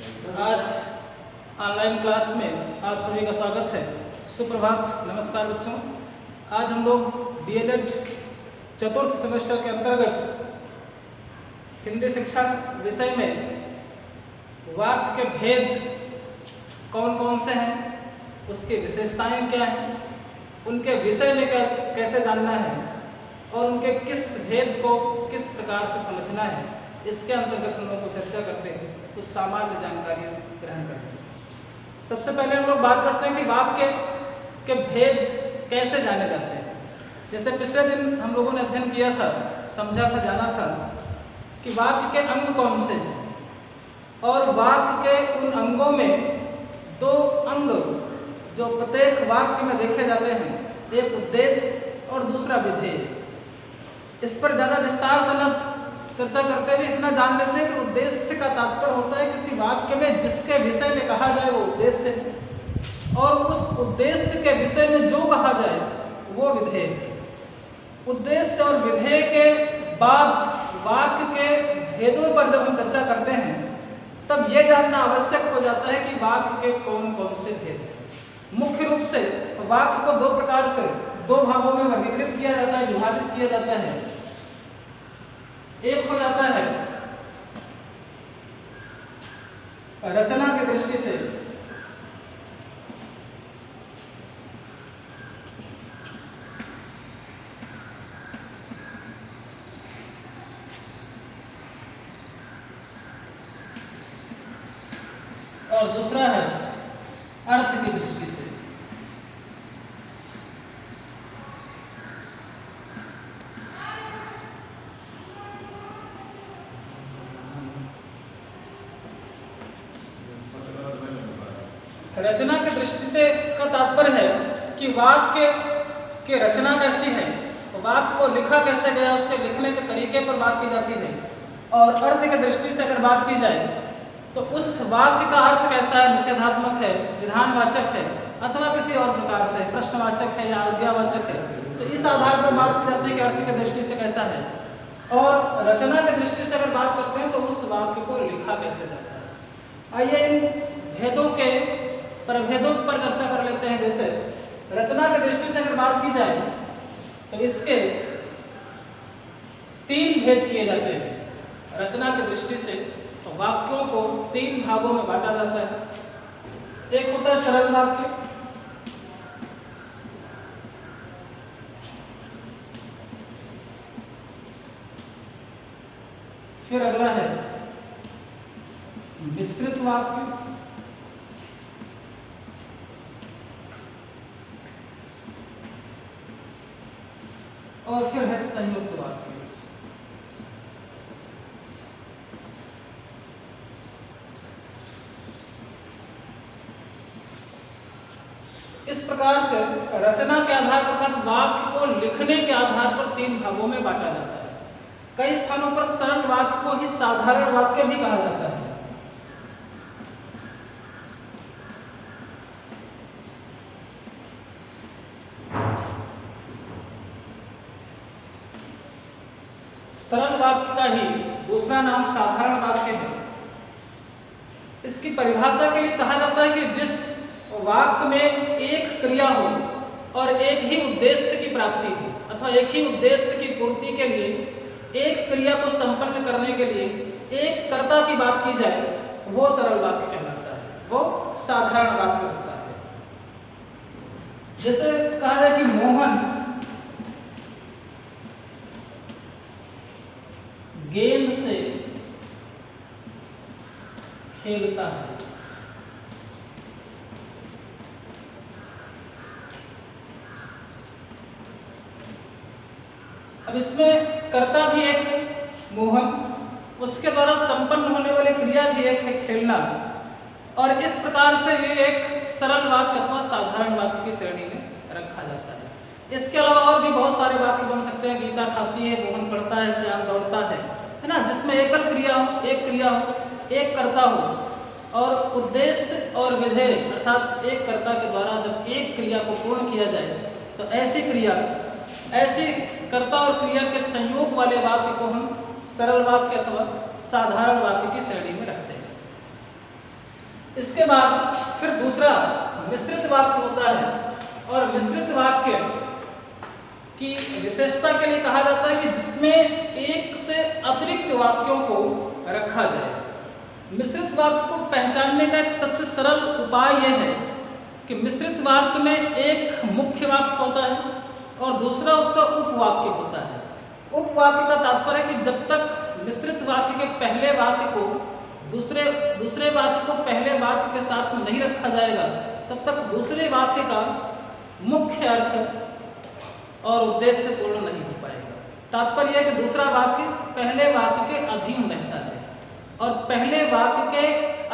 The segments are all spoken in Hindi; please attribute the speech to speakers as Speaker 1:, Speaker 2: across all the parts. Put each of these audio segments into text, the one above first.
Speaker 1: आज ऑनलाइन क्लास में आप सभी का स्वागत है। सुप्रभात, नमस्कार बच्चों। आज हम लोग डीएलएड चतुर्थ सेमेस्टर के अंतर्गत हिंदी शिक्षण विषय में वाक्य के भेद कौन कौन से हैं, उसकी विशेषताएं क्या हैं, उनके विषय में कैसे जानना है और उनके किस भेद को किस प्रकार से समझना है, इसके अंतर्गत हम लोग को चर्चा करते हैं, कुछ सामान्य जानकारी ग्रहण करते हैं। सबसे पहले हम लोग बात करते हैं कि वाक्य के भेद कैसे जाने जाते हैं। जैसे पिछले दिन हम लोगों ने अध्ययन किया था, समझा था, जाना था कि वाक्य के अंग कौन से हैं और वाक्य के उन अंगों में दो अंग जो प्रत्येक वाक्य में देखे जाते हैं, एक उद्देश्य और दूसरा विधेय। इस पर ज़्यादा विस्तार से न चर्चा करते हुए इतना जान लेते हैं कि उद्देश्य का तात्पर्य होता है किसी वाक्य में जिसके विषय में कहा जाए वो उद्देश्य है और उस उद्देश्य के विषय में जो कहा जाए वो विधेय है। उद्देश्य और विधेय के बाद वाक्य के भेदों पर जब हम चर्चा करते हैं तब ये जानना आवश्यक हो जाता है कि वाक्य के कौन कौन से भेद हैं। मुख्य रूप से वाक्य को दो प्रकार से, दो भागों में वर्गीकृत किया जाता है, विभाजित किया जाता है। एक हो जाता है रचना की दृष्टि से, और दूसरा है अर्थ की दृष्टि से। रचना की दृष्टि से का तात्पर्य है कि वाक्य की रचना कैसी है, वाक्य को लिखा कैसे गया, उसके लिखने के तरीके पर बात की जाती है। और अर्थ की दृष्टि से अगर बात की जाए तो उस वाक्य का अर्थ कैसा है, निषेधात्मक है, विधानवाचक है अथवा किसी और प्रकार से प्रश्नवाचक है या आज्ञावाचक है, तो इस आधार पर बात की जाती है कि अर्थ की दृष्टि से कैसा है। और रचना की दृष्टि से अगर बात करते हैं तो उस वाक्य को लिखा कैसे जाता है। आइए इन भेदों के प्रभेदों पर चर्चा कर लेते हैं। जैसे रचना की दृष्टि से अगर बात की जाए तो इसके तीन भेद किए जाते हैं। रचना की दृष्टि से तो वाक्यों को तीन भागों में बांटा जाता है। एक होता है सरल वाक्य, फिर अगला है मिश्रित वाक्य, और फिर है संयुक्त वाक्य। इस प्रकार से रचना के आधार पर वाक्य को लिखने के आधार पर तीन भागों में बांटा जाता है। कई स्थानों पर सरल वाक्य को ही साधारण वाक्य भी कहा जाता है। सरल वाक्य का ही दूसरा नाम साधारण वाक्य है। इसकी परिभाषा के लिए कहा जाता है कि जिस वाक्य में एक क्रिया हो और एक ही उद्देश्य की प्राप्ति हो अथवा एक ही उद्देश्य की पूर्ति के लिए एक क्रिया को संपन्न करने के लिए एक कर्ता की बात की जाए, वो सरल वाक्य कहलाता है, वो साधारण वाक्य होता है। जैसे कहा जाए कि मोहन गेंद से खेलता है। अब इसमें कर्ता भी एक है मोहन, उसके द्वारा संपन्न होने वाली क्रिया भी एक है खेलना, और इस प्रकार से ये एक सरल वाक्य अथवा साधारण वाक्य की श्रेणी में रखा जाता है। इसके अलावा और भी बहुत सारे वाक्य बन सकते हैं। गीता खाती है, मोहन पढ़ता है, श्याम दौड़ता है ना, जिसमें एकल क्रिया हो, एक क्रिया हो, एक कर्ता हो और उद्देश्य और विधेय अर्थात एक कर्ता के द्वारा जब एक क्रिया को पूर्ण किया जाए तो ऐसी क्रिया, ऐसी कर्ता और क्रिया के संयोग वाले वाक्य को हम सरल वाक्य अथवा साधारण वाक्य की श्रेणी में रखते हैं। इसके बाद फिर दूसरा मिश्रित वाक्य होता है, और मिश्रित वाक्य की विशेषता के लिए कहा जाता है कि जिसमें एक से अतिरिक्त वाक्यों को रखा जाए। मिश्रित वाक्य को पहचानने का एक सबसे सरल उपाय यह है कि मिश्रित वाक्य में एक मुख्य वाक्य होता है और दूसरा उसका उपवाक्य होता है। उपवाक्य का तात्पर्य है कि जब तक मिश्रित वाक्य के पहले वाक्य को दूसरे वाक्य को पहले वाक्य के साथ में नहीं रखा जाएगा, तब तक दूसरे वाक्य का मुख्य अर्थ और उद्देश्य पूर्ण नहीं हो पाएगा। तात्पर्य है कि दूसरा वाक्य पहले वाक्य के अधीन रहता है और पहले वाक्य के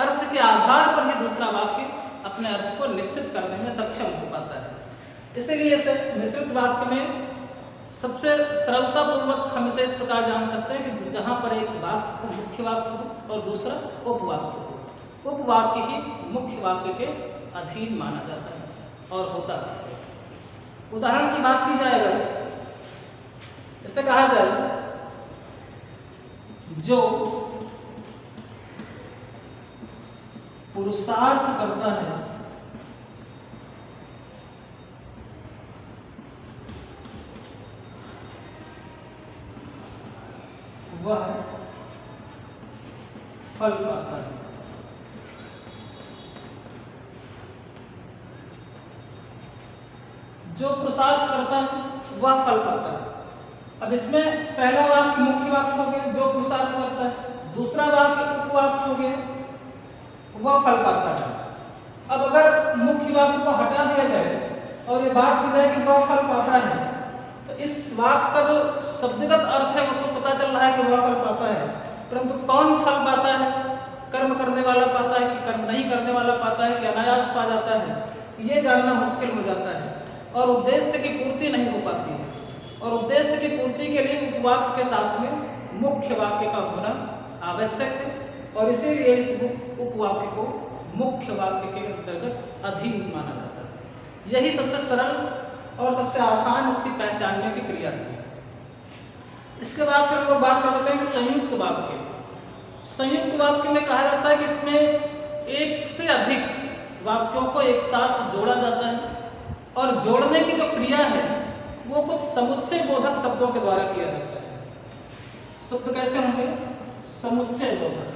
Speaker 1: अर्थ के आधार पर ही दूसरा वाक्य अपने अर्थ को निश्चित करने में सक्षम हो पाता है। इसीलिए इसे मिश्रित वाक्य में सबसे सरलतापूर्वक हम इसे इस प्रकार जान सकते हैं कि जहाँ पर एक वाक्य मुख्य वाक्य हो और दूसरा उपवाक्य हो। उपवाक्य ही मुख्य वाक्य के अधीन माना जाता है और होता है। उदाहरण की बात की जाए अगर, इसे कहा जाए जो पुरुषार्थ करता है वह फल पाता है। जो पुरुषार्थ करता है वह फल पाता है। अब इसमें पहला वाक्य मुख्य वाक्य हो गया जो पुरुषार्थ करता है, दूसरा वाक्य उपवाक्य हो गया वह फल पाता है। अब अगर मुख्य वाक्य को हटा दिया जाए और ये बात की जाए कि वह फल पाता है, तो इस वाक्य का जो शब्दगत अर्थ है वो तो पता चल रहा है कि वह फल पाता है, परंतु कौन फल पाता है, कर्म करने वाला पाता है कि कर्म नहीं करने वाला पाता है कि अनायास पा जाता है, ये जानना मुश्किल हो जाता है और उद्देश्य की पूर्ति नहीं हो पाती है। और उद्देश्य की पूर्ति के लिए उपवाक्य के साथ में मुख्य वाक्य का होना आवश्यक है और इसीलिए इस उपवाक्य को मुख्य वाक्य के अंतर्गत अधीन माना जाता है। यही सबसे सरल और सबसे आसान इसकी पहचानने की क्रिया है। इसके बाद फिर हम लोग बात कर लेते हैं कि संयुक्त वाक्य। संयुक्त वाक्य में कहा जाता है कि इसमें एक से अधिक वाक्यों को एक साथ जोड़ा जाता है और जोड़ने की जो क्रिया है वो कुछ समुच्चय बोधक शब्दों के द्वारा किया जाता है। शब्द कैसे होंगे? समुच्चय बोधक।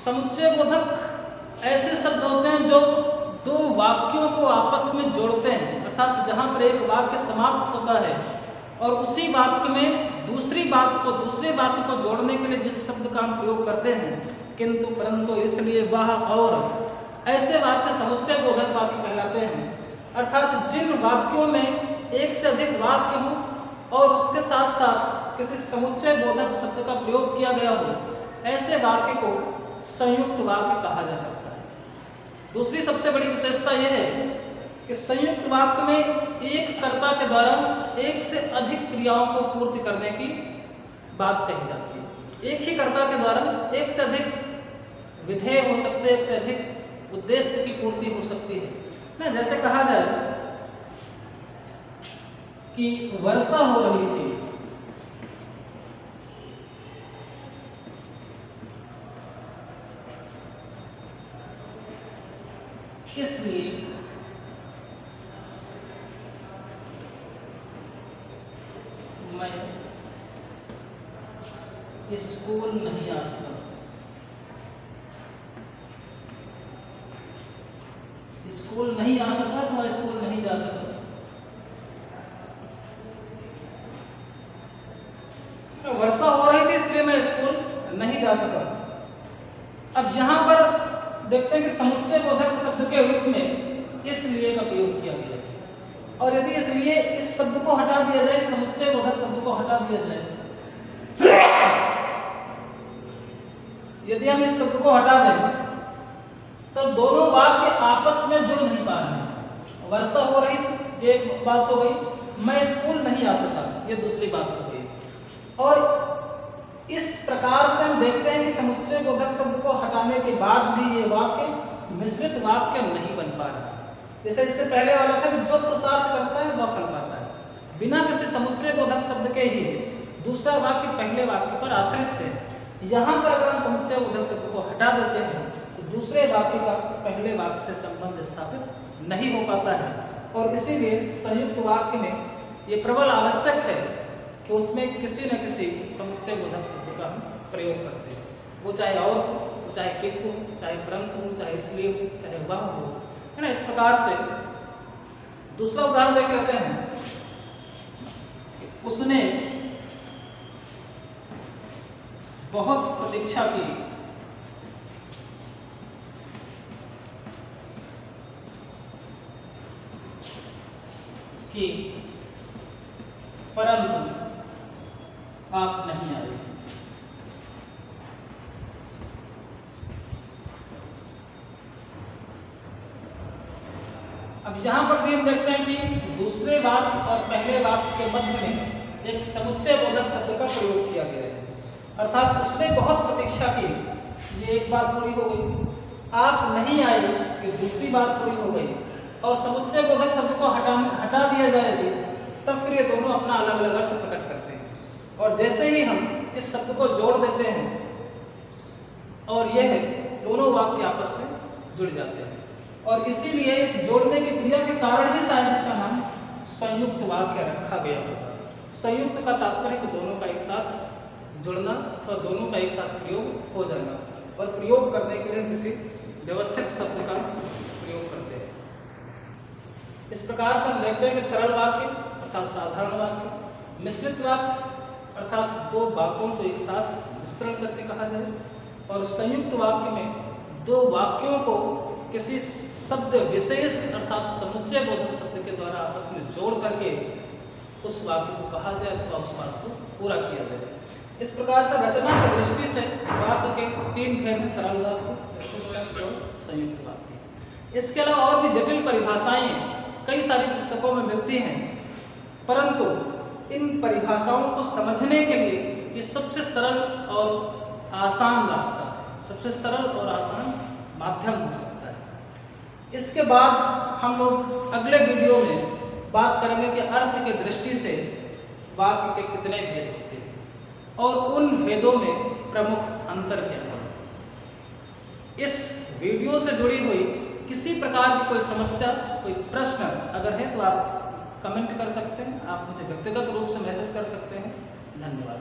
Speaker 1: समुच्चय बोधक ऐसे शब्द होते हैं जो दो वाक्यों को आपस में जोड़ते हैं, अर्थात जहां पर एक वाक्य समाप्त होता है और उसी वाक्य में दूसरे वाक्य को जोड़ने के लिए जिस शब्द का हम प्रयोग करते हैं, किंतु परंतु इसलिए वह और, ऐसे वाक्य समुच्चय बोधक वाक्य कहलाते हैं। अर्थात जिन वाक्यों में एक से अधिक वाक्य हो और उसके साथ साथ किसी समुच्चय बोधक शब्द का प्रयोग किया गया हो, ऐसे वाक्य को संयुक्त वाक्य कहा जा सकता है। दूसरी सबसे बड़ी विशेषता यह है कि संयुक्त वाक्य में एक कर्ता के द्वारा एक से अधिक क्रियाओं को पूर्ति करने की बात कही जाती है। एक ही कर्ता के द्वारा एक से अधिक विधेय हो सकते हैं, एक से अधिक उद्देश्य की पूर्ति हो सकती है ना। जैसे कहा जाए कि वर्षा हो रही थी, इसलिए मैं स्कूल नहीं आ सका। स्कूल नहीं आ सका तो मैं स्कूल नहीं जा सका। वर्षा हो रही थी इसलिए मैं स्कूल नहीं जा सका। अब यहाँ पर देखते हैं कि समुच्चय बोधक शब्द के रूप में इसलिए का प्रयोग किया गया है, और यदि इसलिए इस शब्द को हटा दिया जाए, समुच्चय बोधक शब्द को हटा दिया जाए, यदि हम इस शब्द को हटा दें तो दोनों वाक्य आपस में जुड़ नहीं पा रहे हैं। वर्षा हो रही थी ये एक बात हो गई, मैं स्कूल नहीं आ सका ये दूसरी बात हो गई। और इस प्रकार से हम देखते हैं कि समुच्चय बोधक शब्द को हटाने के बाद भी ये वाक्य मिश्रित वाक्य नहीं बन पा रहा। जैसे इससे पहले वाला था कि जो पुरुषार्थ करता है वह फल पाता है, बिना किसी समुच्चय बोधक शब्द के ही दूसरा वाक्य पहले वाक्य पर आश्रित है। यहाँ पर अगर हम समुच्चय बोधक शब्द को हटा देते हैं तो दूसरे वाक्य का पहले वाक्य से संबंध स्थापित नहीं हो पाता है, और इसीलिए संयुक्त वाक्य में ये प्रबल आवश्यक है कि उसमें किसी न किसी समुच्चय बोधक शब्द का हम प्रयोग करते हैं, वो चाहे और हो, चाहे किंतु हो, चाहे परंतु हो, चाहे इसलिए हो, चाहे वह हो, है ना। इस प्रकार से दूसरा उदाहरण देख लेते हैं। उसने बहुत प्रतीक्षा की परंतु आप नहीं आए। अब यहाँ पर भी हम देखते हैं कि दूसरे वाक्य और पहले वाक्य के मध्य में एक समुच्चय बोधक शब्द का प्रयोग किया गया है, अर्थात उसने बहुत प्रतीक्षा की, ये एक बात पूरी हो गई। आप नहीं आए, ये दूसरी बात पूरी हो गई, और समुच्चय बोधक शब्द को हटा दिया जाएगी, तब फिर ये दोनों अपना अलग अलग अर्थ प्रकट करते हैं। और जैसे ही हम इस शब्द को जोड़ देते हैं और यह दोनों वाक्य आपस में जुड़ जाते हैं, और इसीलिए इस जोड़ने की क्रिया के कारण ही शायद इसका नाम संयुक्त वाक्य रखा गया होगा। संयुक्त का तात्पर्य कि दोनों का एक साथ जुड़ना और दोनों का एक साथ प्रयोग हो जाना, और प्रयोग करने के लिए किसी व्यवस्थित शब्द का प्रयोग करते हैं। इस प्रकार से हम देखते हैं कि सरल वाक्य अर्थात साधारण वाक्य, मिश्रित वाक्य अर्थात दो वाक्यों को एक साथ मिश्रण करके कहा जाए, और संयुक्त वाक्य में दो वाक्यों को किसी शब्द विशेष अर्थात समुच्चय बोधक शब्द के द्वारा आपस में जोड़ करके उस वाक्य को कहा जाए अथवा उस बात को पूरा किया जाए। इस प्रकार से रचना की दृष्टि से वाक्य के तीन भेद हैं: सरल वाक्य, संयुक्त वाक्य। इसके अलावा और भी जटिल परिभाषाएं कई सारी पुस्तकों में मिलती हैं, परंतु इन परिभाषाओं को समझने के लिए ये सबसे सरल और आसान रास्ता है, सबसे सरल और आसान माध्यम हो सकता है। इसके बाद हम लोग अगले वीडियो में बात करेंगे कि अर्थ की दृष्टि से वाक्य के कितने भेद होते हैं और उन भेदों में प्रमुख अंतर क्या है। इस वीडियो से जुड़ी हुई किसी प्रकार की कोई समस्या, कोई प्रश्न अगर है तो आप कमेंट कर सकते हैं, आप मुझे व्यक्तिगत रूप से मैसेज कर सकते हैं। धन्यवाद।